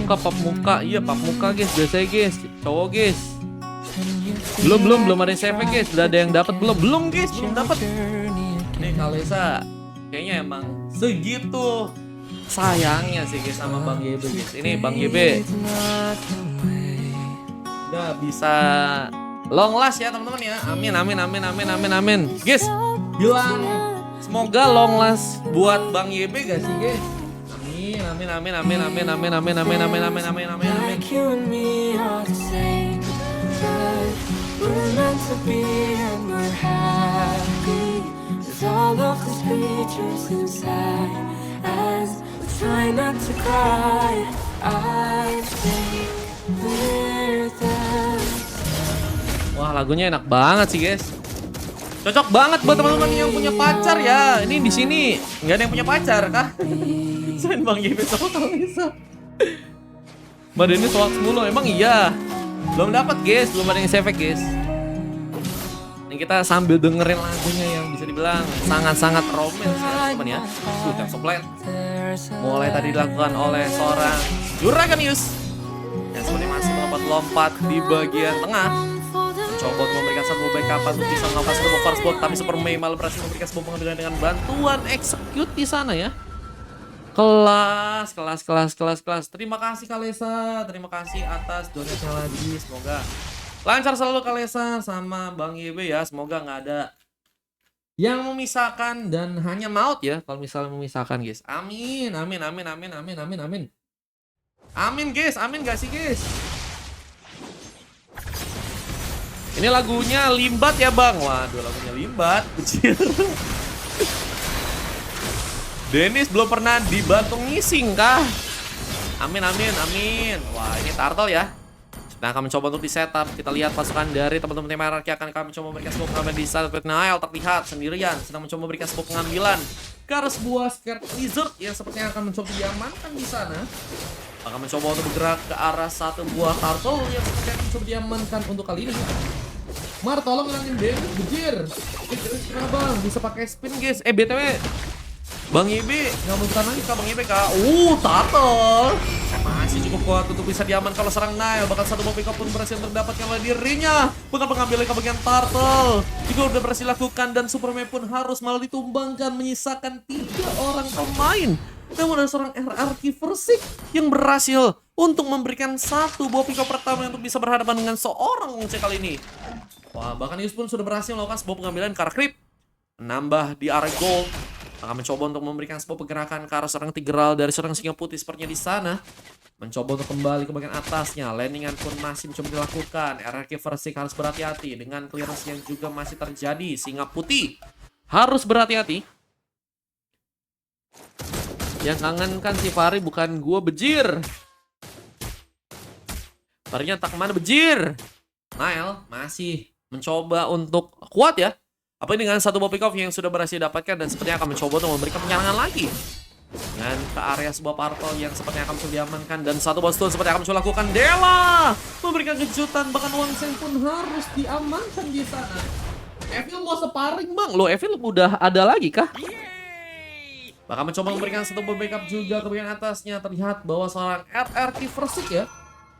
muka, pap muka. Iya, pap muka guys, biasanya guys. Cowok guys. Belum ada yang save guys. Udah ada yang dapat belum guys, belum dapat. Nih Kalesa, kayaknya emang segitu sayangnya sih guys sama Bang YB guys. Ini Bang YB udah bisa long last ya teman-teman ya. Amin. Guys, bilang semoga long last buat Bang YB gak sih guys? Amin. We're meant to be and we're happy with all of the creatures inside. As we try not to cry, I think we're the. Wah, lagunya enak banget sih guys. Cocok banget buat teman-teman yang punya pacar ya. Ini di sini nggak ada yang punya pacar kah? Selain Bang YB sama Kalesa. Mbak Denny soal mulu, emang iya. Belum dapat guys, belum ada yang save guys. Ini kita sambil dengerin lagunya yang bisa dibilang sangat-sangat romance ya teman ya. Yang supply mulai tadi dilakukan oleh seorang Juragonius yang seperti masih melompat-lompat di bagian tengah, mencoba untuk memberikan satu backup untuk bisa melakukan satu first block, tapi Super Mei malah berhasil memberikan sebuah pengambilan dengan bantuan execute di sana ya. Kelas. Terima kasih Kalesa, terima kasih atas donatnya lagi. Semoga lancar selalu Kalesa sama Bang YB ya. Semoga nggak ada yang memisahkan dan hanya maut ya kalau misalnya memisahkan guys. Amin guys, amin gak sih guys? Ini lagunya Limbat ya Bang. Waduh, lagunya Limbat. Kecil. Dennis belum pernah dibantu ngising kah? Amin. Wah, ini turtle ya. Nah, akan mencoba untuk di setup. Kita lihat pasukan dari teman-teman tim RRQ akan kami mencoba memberikan sebuah pengambilan di saat Nael terlihat sendirian sedang mencoba memberikan sebuah pengambilan ke arah sebuah scared lizard yang sepertinya akan mencoba diamankan di sana. Akan mencoba untuk bergerak ke arah satu buah turtle yang sepertinya akan mencoba diamankan untuk kali ini. Mar, tolong ngilangin Dennis, bejir. Kenapa Bang? Bisa pakai spin guys. BTW Bang YB nggak mau lagi kak Bang YB kak. Turtle masih cukup kuat untuk bisa diaman kalau serang Nail. Bahkan satu mobil pun berhasil mendapatkan oleh dirinya. Bukan pengambilan ke bagian Turtle juga udah berhasil lakukan dan Superman pun harus malah ditumbangkan menyisakan 3 orang pemain. Namun ada seorang RRQ Versik yang berhasil untuk memberikan satu buah pick up pertama untuk bisa berhadapan dengan seorang Wongce kali ini. Wah, bahkan Yus pun sudah berhasil melakukan sebuah pengambilan ke arah creep, menambah di area gold. Akan mencoba untuk memberikan sebuah pergerakan ke arah seorang Tigreal dari seorang Singa Putih sepertinya di sana. Mencoba untuk kembali ke bagian atasnya. Landingan pun masih mencoba dilakukan. RRQ Versik harus berhati-hati dengan clearance yang juga masih terjadi. Singa Putih harus berhati-hati. Yang kangen kan si Fahri bukan gua bejir. Fahrinya tak kemana bejir. Nael masih mencoba untuk kuat ya. Apa ini dengan satu pick off yang sudah berhasil didapatkan dan sepertinya akan mencoba untuk memberikan penyerangan lagi. Dengan ke area sebuah parpol yang sepertinya akan mencoba diamankan dan satu bos stun seperti akan mencoba lakukan. Dela memberikan kejutan, bahkan Wangsen pun harus diamankan di sana. Evil mau sparring Bang. Loh, Evil udah ada lagi kah? Bahkan mencoba memberikan satu backup juga ke bagian atasnya. Terlihat bahwa seorang RRQ Versik ya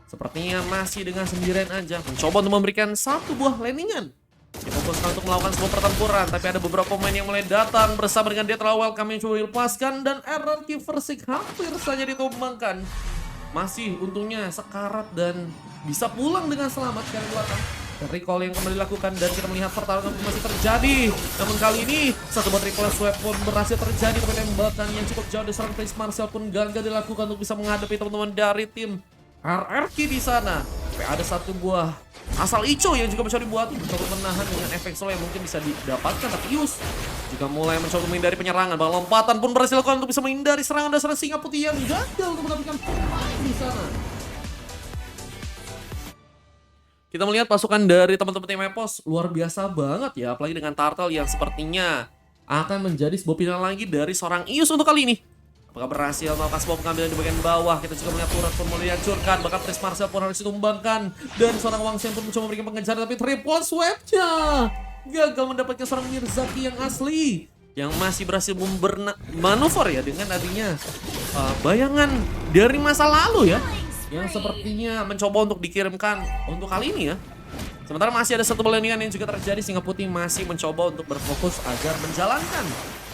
sepertinya masih dengan sendirian aja. Mencoba untuk memberikan satu buah landingan. Difokuskan untuk melakukan sebuah pertempuran, tapi ada beberapa pemain yang mulai datang bersama dengan dia terlalu welcome yang coba dilepaskan dan RRQ Versik hampir saja ditumbangkan. Masih untungnya sekarat dan bisa pulang dengan selamat ke belakang. Recall yang kembali dilakukan dan kita melihat pertarungan masih terjadi. Namun kali ini satu buat triple sweep pun berhasil terjadi, tapi tembakan yang cukup jauh dari seorang Prince Marcel pun gagal dilakukan untuk bisa menghadapi teman-teman dari tim RRQ di sana. Tapi ada satu buah asal Ico yang juga mencoba dibuat untuk menahan dengan efek solo yang mungkin bisa didapatkan, tapi Yus juga mulai mencoba menghindari penyerangan. Bahkan lompatan pun berhasil dilakukan untuk bisa menghindari serangan dasar Singa Putih yang gagal untuk mendapatkan poin di sana. Kita melihat pasukan dari teman-teman tim Epos luar biasa banget ya, apalagi dengan Turtle yang sepertinya akan menjadi sebuah pilihan lagi dari seorang Ius untuk kali ini. Apakah berhasil melakukan sebuah pengambilan di bagian bawah? Kita juga melihat turret pun mulai dihancurkan. Bahkan Prince Marcel pun harus ditumbangkan. Dan seorang Wangsen pun mencoba memberikan pengejaran. Tapi triple sweep-nya gagal mendapatkan seorang Mirzaki yang asli. Yang masih berhasil manuver ya dengan adanya bayangan dari masa lalu ya. yang sepertinya mencoba untuk dikirimkan untuk kali ini ya. Sementara masih ada satu perlindungan yang juga terjadi, Singa Putih masih mencoba untuk berfokus agar menjalankan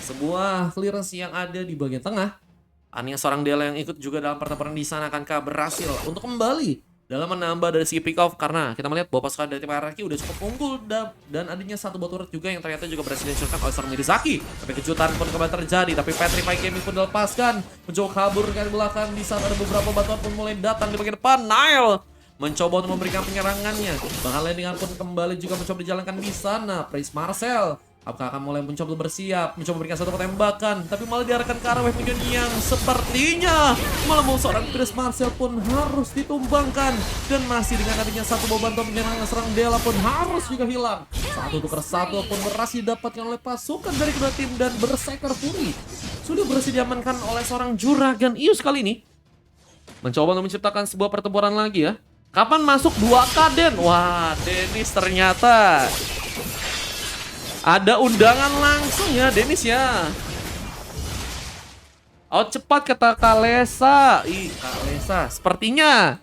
sebuah clearance yang ada di bagian tengah. Hanya seorang Dela yang ikut juga dalam pertempuran di sana, akankah berhasil untuk kembali dalam menambah dari segi pick off, karena kita melihat bahwa pasukan dari tim hierarki udah cukup unggul dan adanya satu bot turret juga yang ternyata juga berhasil dihancurkan oleh seorang Mirzaki. Tapi kejutan pun kembali terjadi, tapi Petrify Gaming pun dilepaskan, mencoba kabur ke belakang. Di saat ada beberapa bantuan pun mulai datang di bagian depan. Nile mencoba untuk memberikan penyerangannya, bahkan landingan pun kembali juga mencoba dijalankan di sana. Prince Marcel apakah akan mulai mencoba bersiap, mencoba memberikan satu tembakan, tapi malah diarahkan ke arah wave minion yang sepertinya malah seorang Prince Marcel pun harus ditumbangkan. Dan masih dengan adanya satu bantuan penyerangan, serang Dela pun harus juga hilang. Satu tukar satu pun berhasil didapatkan oleh pasukan dari kedua tim, dan Berserker Fury sudah berhasil diamankan oleh seorang Juragan Ius kali ini. Mencoba untuk menciptakan sebuah pertempuran lagi ya. Kapan masuk 2K Den? Wah, Dennis ternyata ada undangan langsung ya, Dennis ya. Out cepat kata Kalesa. Kalesa sepertinya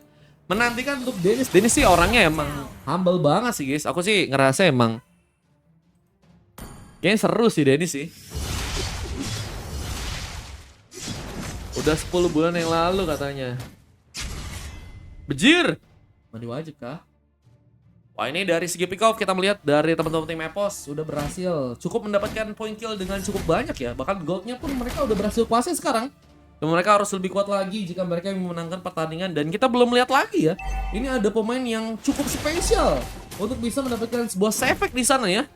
menantikan untuk Dennis. Dennis sih orangnya emang humble banget sih guys. Aku sih ngerasa emang kayaknya seru sih Dennis sih. Udah 10 bulan yang lalu katanya. Bejir. Mandi wajib kah? Wah, ini dari segi pick off kita melihat dari teman-teman tim Epos sudah berhasil cukup mendapatkan point kill dengan cukup banyak ya. Bahkan goldnya pun mereka udah berhasil kuasai sekarang. Dan mereka harus lebih kuat lagi jika mereka memenangkan pertandingan. Dan kita belum lihat lagi ya. Ini ada pemain yang cukup spesial untuk bisa mendapatkan sebuah sefek di sana ya.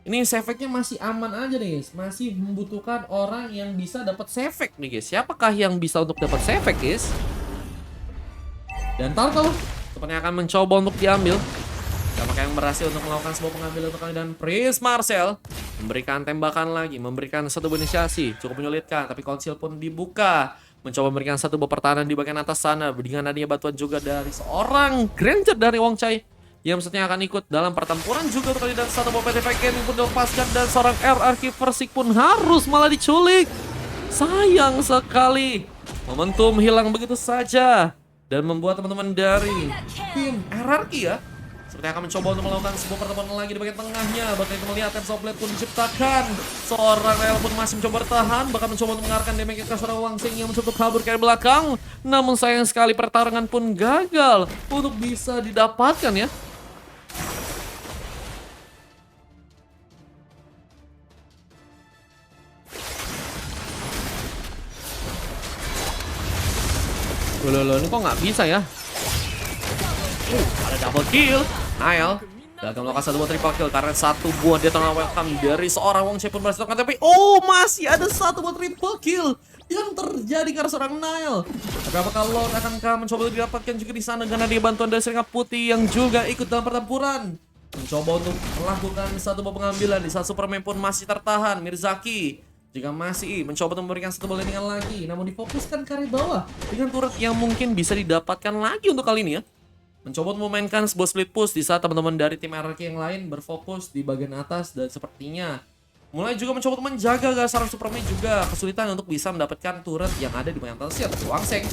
Ini sefeknya masih aman aja nih guys. Masih membutuhkan orang yang bisa dapat sefek nih guys. Siapakah yang bisa untuk dapat sefek guys? Dan Tarkal sepertinya akan mencoba untuk diambil. Apakah yang berhasil untuk melakukan sebuah pengambilan untuk kali, dan Prince Marcel memberikan tembakan lagi, memberikan satu inisiasi. Cukup menyulitkan, tapi konsil pun dibuka. Mencoba memberikan satu buah pertahanan di bagian atas sana. Dengan adanya bantuan juga dari seorang Granger dari Wong Chai yang maksudnya akan ikut dalam pertempuran juga untuk kali, dan satu buah Petrify Gaming pun dilepaskan. Dan seorang RRQ Versik pun harus malah diculik. Sayang sekali, momentum hilang begitu saja. Dan membuat teman-teman dari tim RRQ ya seperti akan mencoba untuk melakukan sebuah pertemuan lagi di bagian tengahnya. Bahkan kita melihat Tens of Blade pun diciptakan. Seorang Rel pun masih mencoba bertahan, bahkan mencoba untuk mengarahkan damage ke seorang Wang Xing yang mencoba kabur ke belakang. Namun sayang sekali pertarungan pun gagal untuk bisa didapatkan ya. Loh, ini kok nggak bisa ya? Ada double kill. Nile gagal melakukan satu buah triple kill karena satu buah detonator welcome dari seorang Wong Chai pun berhasil terangkat. Tapi masih ada satu buah triple kill yang terjadi karena seorang Nile. Tapi apakah Lord akankah mencoba didapatkan juga di sana karena dia bantuan dari Singa Putih yang juga ikut dalam pertempuran. Mencoba untuk melakukan satu buah pengambilan. Di saat Superman pun masih tertahan. Mirzaki jika masih mencoba untuk memberikan satu landingan lagi, namun difokuskan ke area bawah dengan turret yang mungkin bisa didapatkan lagi untuk kali ini ya. Mencoba untuk memainkan sebuah split push di saat teman-teman dari tim RRQ yang lain berfokus di bagian atas, dan sepertinya mulai juga mencoba untuk menjaga seorang Superman juga kesulitan untuk bisa mendapatkan turret yang ada di bagian atas ya. Tapi Wang Xing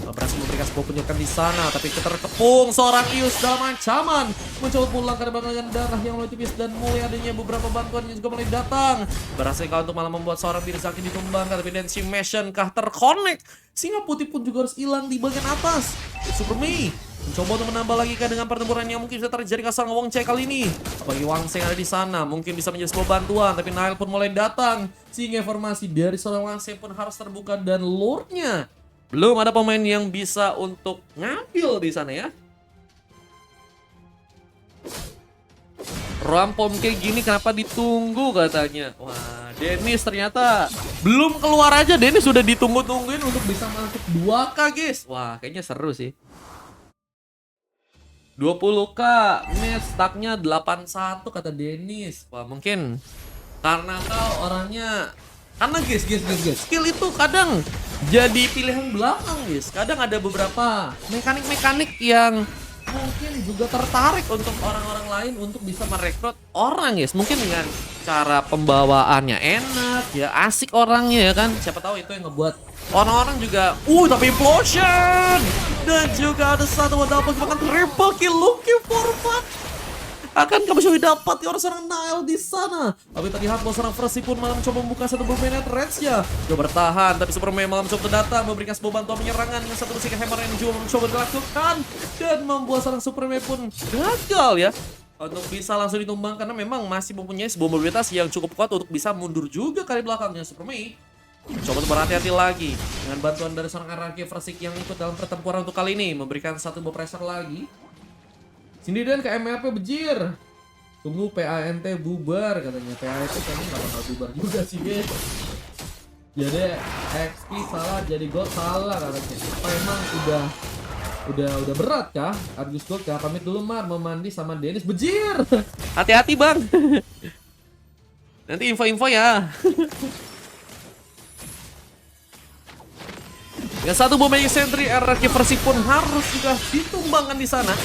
berhasil memberikan sebuah penyerangan di sana, tapi keterkepung seorang Ius dalam ancaman. Mencoba pulang ke belakang darah yang mulai tipis, dan mulai adanya beberapa bantuan yang juga mulai datang. Berhasil untuk malah membuat seorang Mirzaki ditumbangkan, tapi Dancing Mission kah terconnect. Singa Putih pun juga harus hilang di bagian atas. Superman mencoba untuk menambah lagi dengan pertempuran yang mungkin bisa terjadi ke seorang Wong Chai kali ini. Bagi Wang Xing ada di sana, mungkin bisa menjadi sebuah bantuan, tapi Nile pun mulai datang. Sehingga informasi dari seorang Wang Xing pun harus terbuka, dan lore-nya belum ada pemain yang bisa untuk ngambil di sana ya. Rampom kayak gini kenapa ditunggu katanya. Wah, Dennis ternyata belum keluar aja, Dennis sudah ditunggu-tungguin untuk bisa masuk 2K guys. Wah, kayaknya seru sih. 20K, match stacknya 81 kata Dennis. Wah, mungkin karena kau orangnya, karena guys, skill itu kadang jadi pilihan belakang guys. Kadang ada beberapa mekanik-mekanik yang mungkin juga tertarik untuk orang-orang lain untuk bisa merekrut orang guys. Mungkin dengan cara pembawaannya enak ya, asik orangnya ya kan. Siapa tahu itu yang ngebuat orang-orang juga tapi implosion. Dan juga ada satu dapat bahkan triple kill looking for what. Akan kami coba dapat orang seorang Nile di sana. Tapi terlihat bahwa seorang Versi pun malah mencoba membuka satu bermainat Reds-nya. Dia bertahan, tapi Superman malah mencoba datang memberikan sebuah bantuan penyerangan dengan satu besi hammer yang juga mencoba dilakukan dan membuat seorang Superman pun gagal ya untuk bisa langsung ditumbang karena memang masih mempunyai sebuah mobilitas yang cukup kuat untuk bisa mundur juga kali belakangnya. Superman coba untuk berhati-hati lagi dengan bantuan dari seorang RRQ Versi yang ikut dalam pertempuran untuk kali ini memberikan satu buah pressure lagi. Sindirian ke MRP bejir. Tunggu PANT bubar katanya. PANT kan nggak bakal bubar juga sih guys. Jadi XP salah, jadi gold salah katanya. Apa emang udah berat kah? Argus Gold kah? Pamit dulu Mar, mau mandi sama Dennis bejir. Hati-hati bang. Nanti info-info ya. Yang satu bom Magic Sentry RRQ Versi pun harus juga ditumbangkan di sana.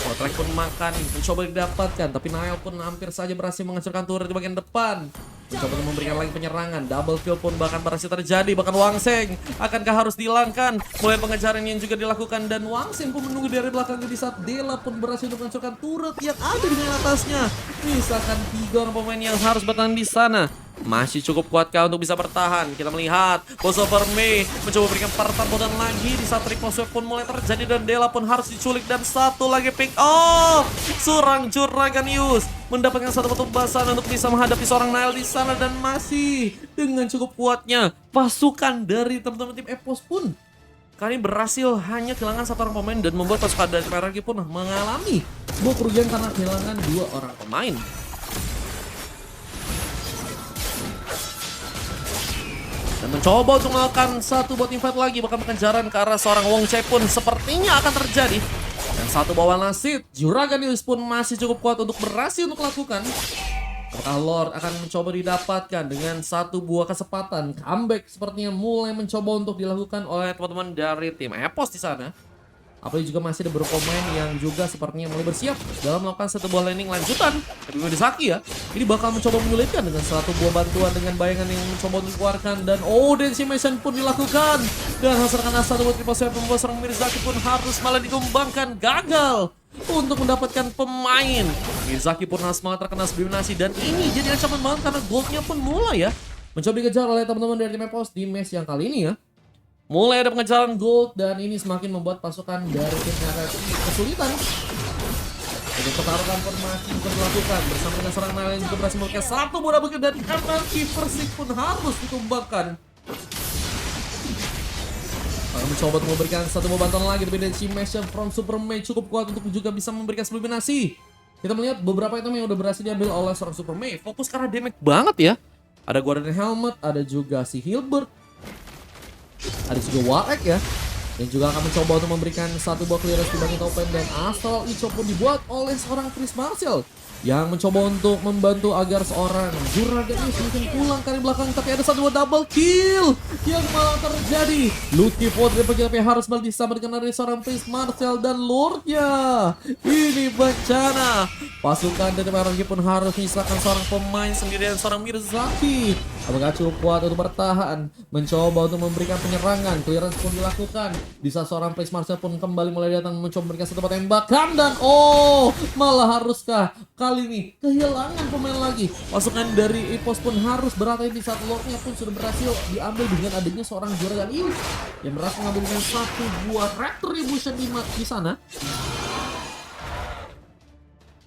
Track pun makan, mencoba didapatkan, tapi Nile pun hampir saja berhasil menghancurkan turret di bagian depan. Mencoba untuk memberikan lagi penyerangan, double kill pun bahkan berhasil terjadi, bahkan Wangseng akankah harus dihilangkan? Mulai pengejaran yang juga dilakukan dan Wangseng pun menunggu dari belakangnya di saat Dela pun berhasil untuk menghancurkan turret yang ada di atasnya. Misalkan 3 orang pemain yang harus bertahan di sana. Masih cukup kuatkah untuk bisa bertahan? Kita melihat Superman mencoba berikan pertempuran lagi di saat triple sweep pun mulai terjadi dan Dela pun harus diculik dan satu lagi pick off. Seorang Juraganius mendapatkan satu petubasan untuk bisa menghadapi seorang Nile di sana dan masih dengan cukup kuatnya pasukan dari teman-teman tim Epos pun kali berhasil hanya kehilangan satu orang pemain dan membuat pasukan dari PRRQ pun mengalami sebuah kerugian karena kehilangan 2 orang pemain. Dan mencoba untuk melakukan satu bot invite lagi, bahkan pengejaran ke arah seorang Wong Chai pun sepertinya akan terjadi. Dan satu bawah nasib, Juraganius pun masih cukup kuat untuk berhasil untuk melakukan. Apakah Lord akan mencoba didapatkan dengan satu buah kesempatan comeback sepertinya mulai mencoba untuk dilakukan oleh teman-teman dari tim Epos di sana. Apalagi juga masih ada beberapa pemain yang juga sepertinya mulai bersiap dalam melakukan satu buah landing lanjutan. Tapi Medisaki ya, ini bakal mencoba menyulitkan dengan satu buah bantuan dengan bayangan yang mencoba untuk dikeluarkan. Dan Decimation pun dilakukan. Dan hasilkan satu buah triple sweep membuat seorang Mirzaki pun harus malah ditumbangkan. Gagal untuk mendapatkan pemain. Mirzaki pun harus malah terkena eliminasi. Dan ini jadi ancaman banget karena goldnya pun mulai ya mencoba dikejar oleh teman-teman dari tim Epos di match yang kali ini ya. Mulai ada pengejaran gold dan ini semakin membuat pasukan dari tim RRQ kesulitan. Untuk pertarungan pun masih bisa dilakukan bersama dengan seorang Nile yang juga berhasil memberikan satu bola begitu dan RRQ Persik pun harus ditumbangkan. Akan mencoba untuk memberikan satu bola bantuan lagi tapi Decimation from Superman cukup kuat untuk juga bisa memberikan eliminasi. Kita melihat beberapa item yang udah berhasil diambil oleh seorang Superman. Fokus karena damage banget ya. Ada Guardian Helmet, ada juga si Hilbert. Ada juga Warek ya, yang juga akan mencoba untuk memberikan satu buah clearance di bagian top lane dan Astral Icho pun dibuat oleh seorang Chris Marshall yang mencoba untuk membantu agar seorang Juraganius mungkin pulang kali belakang, tapi ada satu double kill yang malah terjadi. Lucky Ford tapi harus malah disambut dengan dari seorang Chris Marshall dan Lordnya. Ini bencana. Pasukan dari PRRQ pun harus menyisakan seorang pemain sendirian, seorang Mirzaki. Apakah cukup kuat untuk bertahan? Mencoba untuk memberikan penyerangan. Clearance pun dilakukan. Di saat seorang Chris Marshall pun kembali mulai datang mencoba memberikan satu tembakan. Dan malah haruskah kali ini kehilangan pemain lagi? Pasukan dari Epos pun harus berhati-hati di saat Lordnya pun sudah berhasil diambil dengan adanya seorang Juraganius yang berhasil mengambil dengan satu buah Retribution di sana.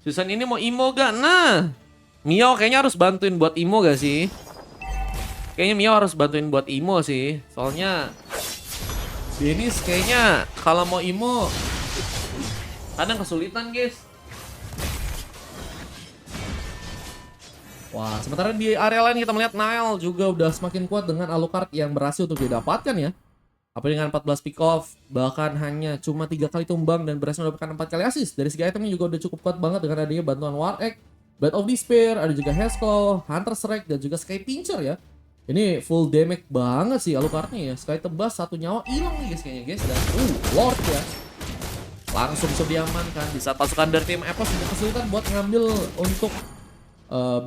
Susan ini mau imo gak? Nah, Mio kayaknya harus bantuin buat imo gak sih? Kayaknya Mio harus bantuin buat imo sih. Soalnya Dennis kayaknya kalau mau imo kadang kesulitan guys. Wah, sementara di area lain kita melihat Nile juga udah semakin kuat dengan Alucard yang berhasil untuk didapatkan ya. Apa dengan 14 pick off, bahkan hanya cuma 3 kali tumbang dan berhasil mendapatkan 4 kali assist. Dari segi itemnya juga udah cukup kuat banget dengan adanya bantuan Warek, Blade of Despair, ada juga Hexclaw, Hunter's Strike, dan juga Sky Pincher ya. Ini full damage banget sih Alucardnya ya. Sky tebas, 1 nyawa hilang nih guys kayaknya guys. Dan Lord ya. langsung bisa diamankan. Di saat pasukan dari tim Epos juga kesulitan buat ngambil untuk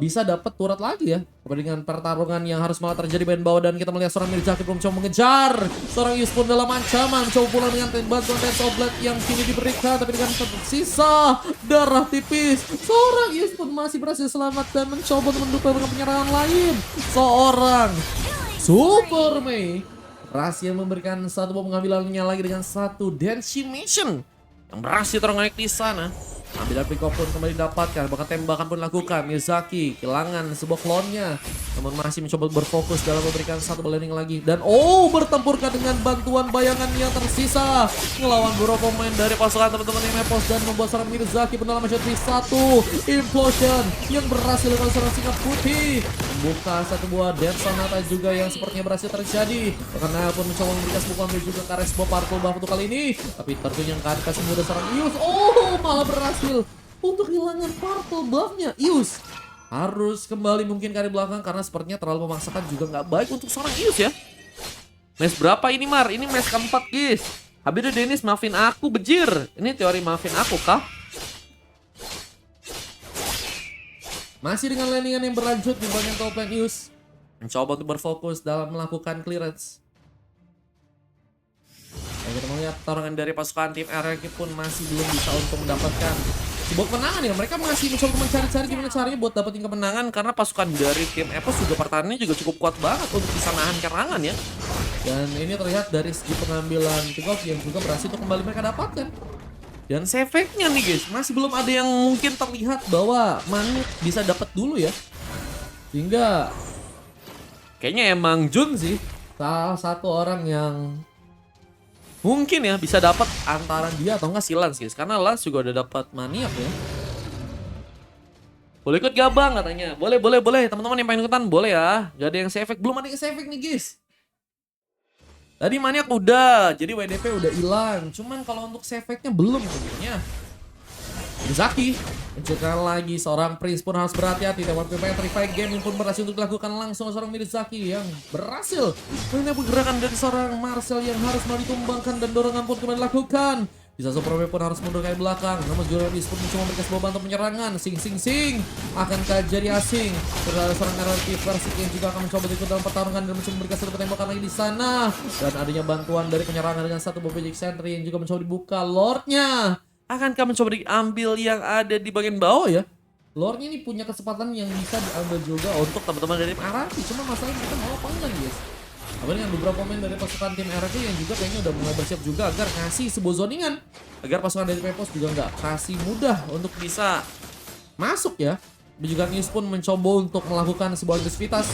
bisa dapat turret lagi ya. Kepentingan pertarungan yang harus malah terjadi main bawah, dan kita melihat seorang Mirzaki belum coba mengejar. Seorang Yus pun dalam ancaman, coba pulang dengan bantuan Dance of Blood yang kini diberikan, tapi dengan tersisa darah tipis. Seorang Yus pun masih berhasil selamat dan mencoba untuk mendukung dengan penyerangan lain. Seorang Super Mei berhasil memberikan satu bom pengambilannya lagi dengan satu Denshi Mission yang berhasil terengah di sana. Ambilan pick up pun kembali didapatkan, bahkan tembakan pun dilakukan. Mirzaki kehilangan sebuah klonnya, namun masih mencoba berfokus dalam memberikan satu landing lagi. Dan bertempurkan dengan bantuan bayangan yang tersisa, melawan beberapa pemain dari pasukan teman-teman tim Epos, dan membuat seorang Mirzaki penelan menjadi satu implosion yang berhasil dengan seorang singa putih membuka satu buah Death Sonata juga yang sepertinya berhasil terjadi. Bahkan Nail pun mencoba memberikan sebuah ambil juga ke sebuah particle buff untuk kali ini, tapi tentunya yang kasih mudah seorang Ius malah berhasil untuk kehilangan particle buffnya. Ius harus kembali mungkin ke belakang karena sepertinya terlalu memaksakan juga nggak baik untuk seorang Ius ya. Match berapa ini Mar? Ini match keempat guys. Habis itu Dennis maafin aku bejir. Ini teori maafin aku kah? Masih dengan landingan yang berlanjut di bagian top lane, Ius mencoba untuk berfokus dalam melakukan clearance. Dan kita melihat pertarungan dari pasukan tim RRQ pun masih belum bisa untuk mendapatkan sebuah kemenangan ya. Mereka masih mencoba mencari-cari gimana caranya buat dapetin kemenangan, karena pasukan dari tim Epos juga pertahanannya juga cukup kuat banget untuk bisa nahan serangan ya. Dan ini terlihat dari segi pengambilan pick off yang juga berhasil untuk kembali mereka dapatkan. Dan efeknya nih guys, masih belum ada yang mungkin terlihat bahwa Manuk bisa dapat dulu ya. Hingga kayaknya emang Jun sih salah satu orang yang mungkin ya bisa dapat antara dia atau enggak si Lance guys. Karena Lance juga udah dapat maniak ya. Boleh ikut gabang katanya. Boleh. Teman-teman yang pengen ikutan boleh ya. Gak ada yang efek, belum ada yang efek nih guys. Tadi maniak udah, jadi WDP udah hilang. Cuman kalau untuk efeknya belum tentunya. Mirzaki mencegah lagi, seorang Prince pun harus berhati-hati. Teman Petrify Game pun berhasil untuk dilakukan langsung seorang Mirzaki yang berhasil menyambut gerakan dari seorang Marcel yang harus ditumbangkan, dan dorongan pun kembali dilakukan. Bisa Super pun harus mundur ke belakang, namun Julius pun mencoba memberikan sebuah bantu penyerangan. Sing akankah jadi asing? Terhadap seorang narratif Persik yang juga akan mencoba ikut dalam pertarungan dan mencoba memberikan satu tembakan lagi di sana. Dan adanya bantuan dari penyerangan dengan satu Magic Sentry yang juga mencoba dibuka. Lordnya akankah mencoba diambil yang ada di bagian bawah ya? Lordnya ini punya kesempatan yang bisa diambil juga untuk teman-teman dari Arabi. Cuma masalahnya kita mau apa enggak guys? Apa dengan beberapa pemain dari pasukan tim RRQ yang juga kayaknya udah mulai bersiap juga agar kasih sebuah zoningan, agar pasukan dari Pepos juga nggak kasih mudah untuk bisa masuk ya. Dan juga News pun mencoba untuk melakukan sebuah agresivitas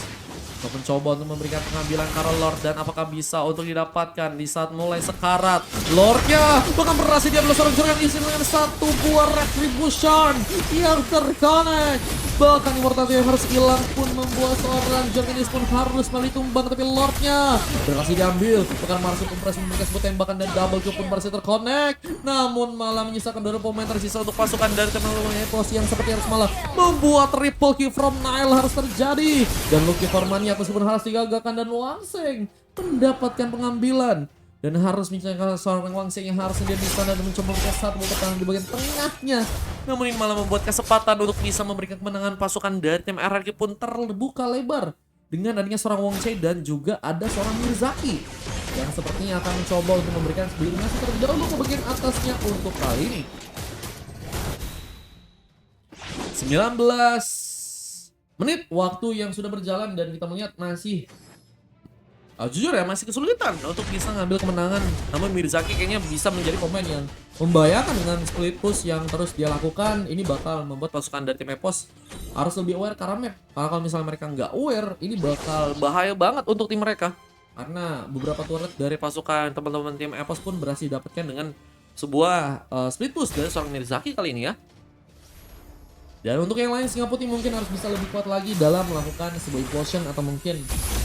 untuk mencoba untuk memberikan pengambilan Carol Lord, dan apakah bisa untuk didapatkan di saat mulai sekarat. Lordnya bahkan berhasil diambil seorang Jurgen isi dengan satu buah Retribution yang terconnect. Bahkan immortality yang harus hilang pun membuat seorang Jurgen pun harus kembali tumbang, tapi Lordnya berhasil diambil. Bahkan Marcel Compress memberikan sebuah tembakan dan double kill pun berhasil terconnect, namun malah menyisakan dari pemain tersisa untuk pasukan dari teman-teman Epos yang seperti harus malah membuat triple kill from Nile harus terjadi. Dan Lucky Formania meskipun harus digagalkan, dan Wangseng mendapatkan pengambilan dan harus mencari seorang Wangseng yang harus sendiri di sana dan mencoba memberikan satu pertahanan di bagian tengahnya. Namun ini malah membuat kesempatan untuk bisa memberikan kemenangan pasukan dari tim RRQ pun terbuka lebar dengan adanya seorang Wangseng dan juga ada seorang Mirzaki yang sepertinya akan mencoba untuk memberikan sebelumnya terlebih dahulu ke bagian atasnya untuk kali ini. 19 menit waktu yang sudah berjalan, dan kita melihat masih jujur ya masih kesulitan untuk bisa ngambil kemenangan. Namun Mirzaki kayaknya bisa menjadi pemain yang membahayakan dengan split push yang terus dia lakukan. Ini bakal membuat pasukan dari tim Epos harus lebih aware karena map. Karena kalau misalnya mereka nggak aware, ini bakal bahaya banget untuk tim mereka. Karena beberapa turret dari pasukan teman-teman tim Epos pun berhasil didapatkan dengan sebuah split push dari seorang Mirzaki kali ini ya. Dan untuk yang lain Singa Putih mungkin harus bisa lebih kuat lagi dalam melakukan sebuah implosion atau mungkin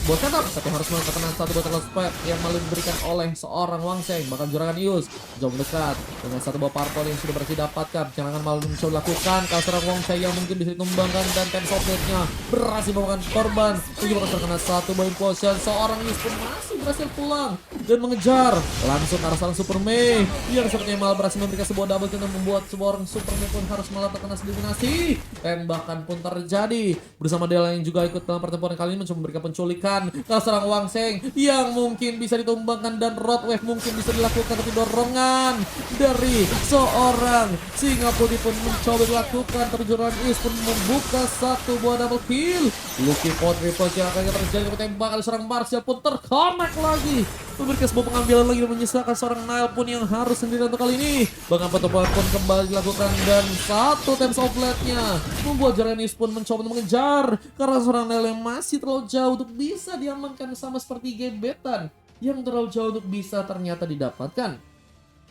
buat setup, tapi harus melakukan satu battle spell yang malah diberikan oleh seorang Wang Sheng. Bahkan Juragan Yus jauh mendekat dengan satu buah purple yang sudah berhasil didapatkan. Penyerangan malah mencoba dilakukan kalau seorang Wang Sheng yang mungkin bisa ditumbangkan dan Time Softnet-nya berhasil memakan korban. Tujuh bakal terkena satu buah implosion. Seorang Yus pun masih berhasil pulang dan mengejar langsung ke arah seorang Super Mei yang sepertinya malah berhasil memberikan sebuah double kill dan membuat sebuah orang Super Mei pun harus malah terkena eliminasi. Tembakan pun terjadi bersama Dela yang juga ikut dalam pertempuran kali ini mencoba memberikan penculikan ke seorang Wang Sheng yang mungkin bisa ditumbangkan dan road wave mungkin bisa dilakukan, tapi dorongan dari seorang Singa Putih pun mencoba dilakukan, tapi Juragan Is pun membuka satu buah double kill. Lucky Pot triple kill akan terjadi, tapi tembakan seorang Martial pun terconnect lagi memberikan sebuah pengambilan lagi dan menyisakan seorang Nile pun yang harus sendiri untuk kali ini. Bahkan pertempuran pun kembali dilakukan dan satu Time of Blade-nya membuat Jaranis pun mencoba untuk mengejar karena seorang Nile yang masih terlalu jauh untuk bisa diamankan, sama seperti gebetan yang terlalu jauh untuk bisa ternyata didapatkan.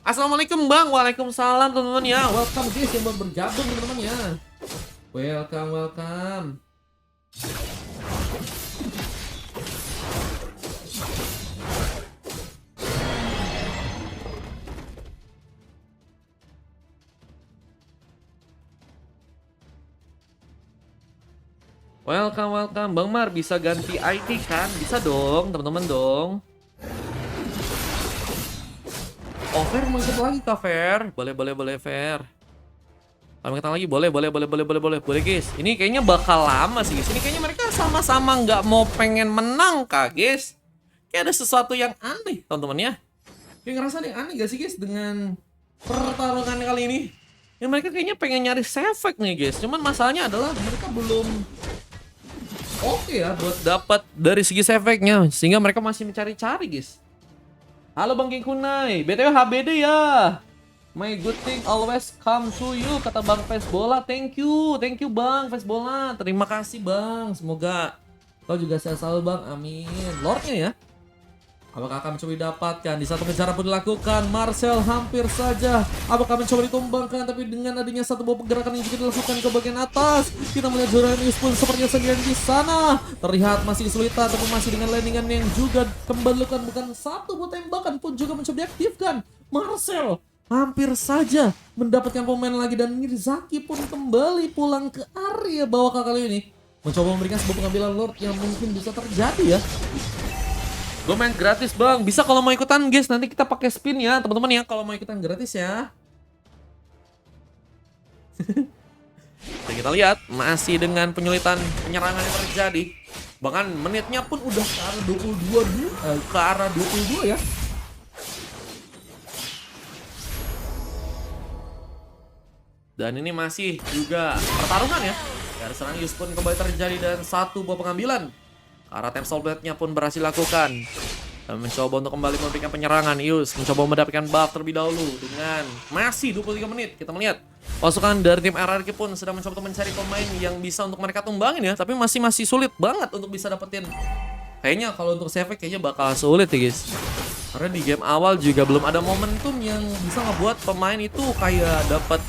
Assalamualaikum Bang, waalaikumsalam teman-teman ya. Welcome guys yang baru bergabung teman-teman ya. Welcome. Welcome Bang Mar, bisa ganti ID kan? Bisa dong teman-teman dong. Oh Fer mau ikut lagi kah Fer? Boleh Fer. Kami kita lagi boleh guys. Ini kayaknya bakal lama sih guys. Ini kayaknya mereka sama-sama nggak mau pengen menang kah guys? Kayak ada sesuatu yang aneh teman-teman ya. Kayak ngerasa ada yang aneh gak sih guys dengan Pertarungan kali ini ya, mereka kayaknya pengen nyari sefek nih guys. Cuman masalahnya adalah mereka belum oke ya buat dapat dari segi sefeknya, sehingga mereka masih mencari-cari guys. Halo Bang King Kunai, BTW HBD ya. My good thing always come to you, kata Bang Face Bola. Thank you Bang Face Bola. Terima kasih Bang, semoga kau juga sehat selalu Bang, amin. Lordnya ya, apakah akan mencoba didapatkan? Di satu kejaran pun dilakukan. Marcel hampir saja. Apakah mencoba ditumbangkan? Tapi dengan adanya satu buah pergerakan yang juga dilakukan ke bagian atas, kita melihat Joranius pun sepertinya sendirian di sana. Terlihat masih kesulitan, tapi masih dengan landingan yang juga kembali dilakukan. Bukan satu buah tembakan pun juga mencoba diaktifkan. Marcel hampir saja mendapatkan pemain lagi, dan Mirzaki pun kembali pulang ke area bawah kali ini, mencoba memberikan sebuah pengambilan Lord yang mungkin bisa terjadi ya. Gue main gratis Bang, bisa kalau mau ikutan guys, nanti kita pakai spin ya teman-teman ya, kalau mau ikutan gratis ya. Dan kita lihat masih dengan penyulitan penyerangan yang terjadi. Bahkan menitnya pun udah ke arah 22 ya. Dan ini masih juga pertarungan ya. Dari serangan Yus pun kembali terjadi dan satu buah pengambilan. Arah Time Soul Blade-nya pun berhasil lakukan. Dan mencoba untuk kembali memberikan penyerangan. Yus mencoba mendapatkan buff terlebih dahulu dengan masih 23 menit. Kita melihat pasukan dari tim RRQ pun sedang mencoba untuk mencari pemain yang bisa untuk mereka tumbangin ya. Tapi masih sulit banget untuk bisa dapetin. Kayaknya kalau untuk save kayaknya bakal sulit ya guys. Karena di game awal juga belum ada momentum yang bisa ngebuat pemain itu kayak dapat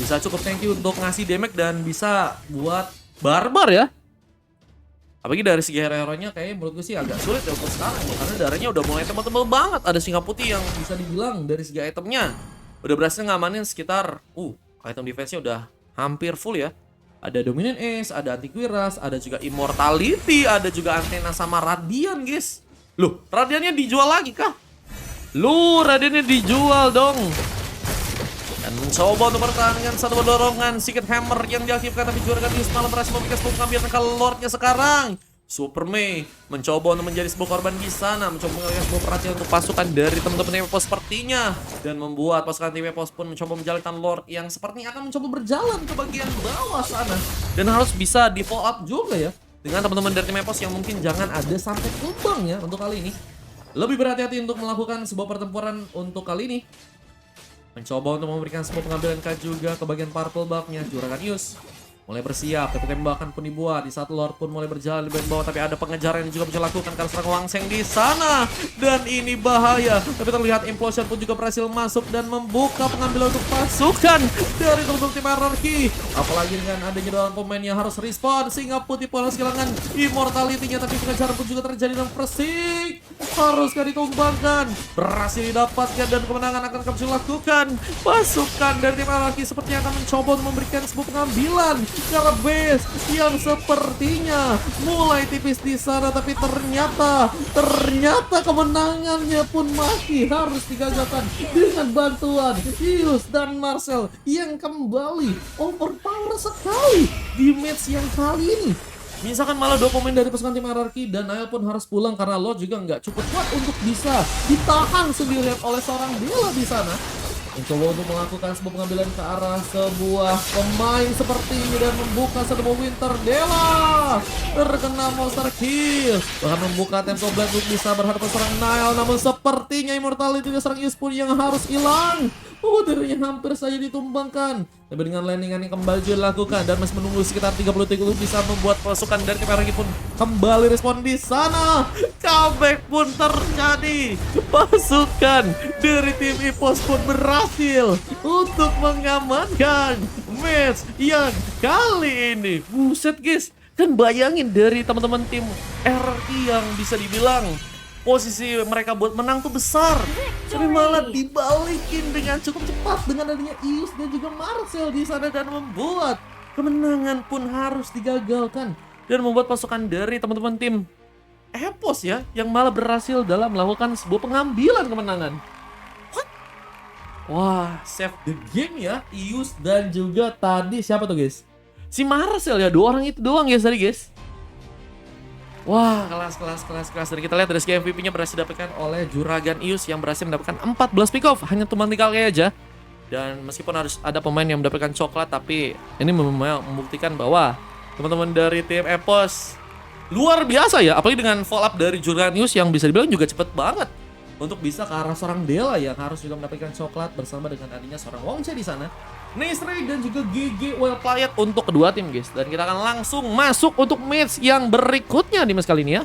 bisa cukup tanky untuk ngasih damage dan bisa buat barbar ya. Apalagi dari segi hero-heronya kayaknya menurut gue sih agak sulit ya untuk sekarang ya. Karena darahnya udah mulai tebal-tebal banget. Ada Singa Putih yang bisa dibilang dari segi itemnya udah berhasil ngamanin sekitar item defense-nya udah hampir full ya. Ada Dominant Ace, ada Antiquiras, ada juga Immortality, ada juga Antena sama Radiant guys. Loh, Radiantnya dijual lagi kah? Radiantnya dijual dong. Dan mencoba untuk pertahankan satu dorongan Secret Hammer yang diaktifkan, tapi Juragan Yus malah berhasil memberikan sebuah pengambilan ke Lordnya sekarang. Super Mei mencoba untuk menjadi sebuah korban di sana, mencoba mengalihkan sebuah perhatian untuk pasukan dari teman-teman tim Epos sepertinya, dan membuat pasukan tim Epos pun mencoba menjalankan Lord yang sepertinya akan mencoba berjalan ke bagian bawah sana, dan harus bisa di follow up juga ya dengan teman-teman dari tim Epos yang mungkin jangan ada sampai tumbang ya untuk kali ini. Lebih berhati-hati untuk melakukan sebuah pertempuran untuk kali ini. Mencoba untuk memberikan sebuah pengambilan juga ke bagian purple buff-nya Juragan Yus. mulai bersiap, tapi tembakan pun dibuat. Di saat Lord pun mulai berjalan di bagian bawah, tapi ada pengejaran yang juga bisa dilakukan karena serang Wang Seng di sana. Dan ini bahaya, tapi terlihat Implosion pun juga berhasil masuk dan membuka pengambilan untuk pasukan dari teman-teman tim RRQ. Apalagi dengan adanya dalam pemain yang harus respon, sehingga Putih pun harus kehilangan immortality-nya, tapi pengejaran pun juga terjadi dan Persik haruskah ditumbangkan, berhasil didapatkan dan kemenangan akan kami lakukan. Pasukan dari tim RRQ sepertinya akan mencoba untuk memberikan sebuah pengambilan karena base yang sepertinya mulai tipis di sana, tapi ternyata kemenangannya pun masih harus digagalkan dengan bantuan Ius dan Marcel yang kembali overpower sekali di match yang kali ini. Misalkan malah 2 pemain dari pasukan tim RRQ dan Nail pun harus pulang karena lo juga nggak cukup kuat untuk bisa ditahan sendirian oleh seorang Dela di sana. Mencoba untuk melakukan sebuah pengambilan ke arah sebuah pemain seperti ini dan membuka sebuah Winter Dela terkena monster kill, bahkan membuka Tempo Blade untuk bisa berhadapan serang Nail, namun sepertinya immortality juga serang Ius pun yang harus hilang. Dirinya hampir saja ditumbangkan, tapi dengan landingan yang kembali juga dilakukan dan masih menunggu sekitar 30 detik untuk bisa membuat pasukan dari tim RRQ pun kembali respon di sana. Comeback pun terjadi, pasukan dari tim EPOS pun berhasil untuk mengamankan match yang kali ini. Buset guys, kan bayangin dari teman-teman tim RRQ yang bisa dibilang posisi mereka buat menang tuh besar, tapi malah dibalikin dengan cukup cepat dengan adanya Ius dan juga Marcel di sana dan membuat kemenangan pun harus digagalkan dan membuat pasukan dari teman-teman tim EPOS ya yang malah berhasil dalam melakukan sebuah pengambilan kemenangan. What? Wah, save the game ya, Ius dan juga tadi siapa tuh guys? Si Marcel ya, 2 orang itu doang ya tadi guys. Wah, kelas. Dan kita lihat dari segi MVP-nya berhasil didapatkan oleh Juragan Ius yang berhasil mendapatkan 14 pick off, hanya teman tinggal aja. Dan meskipun harus ada pemain yang mendapatkan coklat, tapi ini membuktikan bahwa teman-teman dari tim EPOS luar biasa ya, apalagi dengan follow up dari Juragan Ius yang bisa dibilang juga cepet banget untuk bisa ke arah seorang Dela yang harus juga mendapatkan coklat bersama dengan adanya seorang Wongche di sana. Nice trade dan juga GG well played untuk kedua tim guys. Dan kita akan langsung masuk untuk match yang berikutnya di match kali ini ya.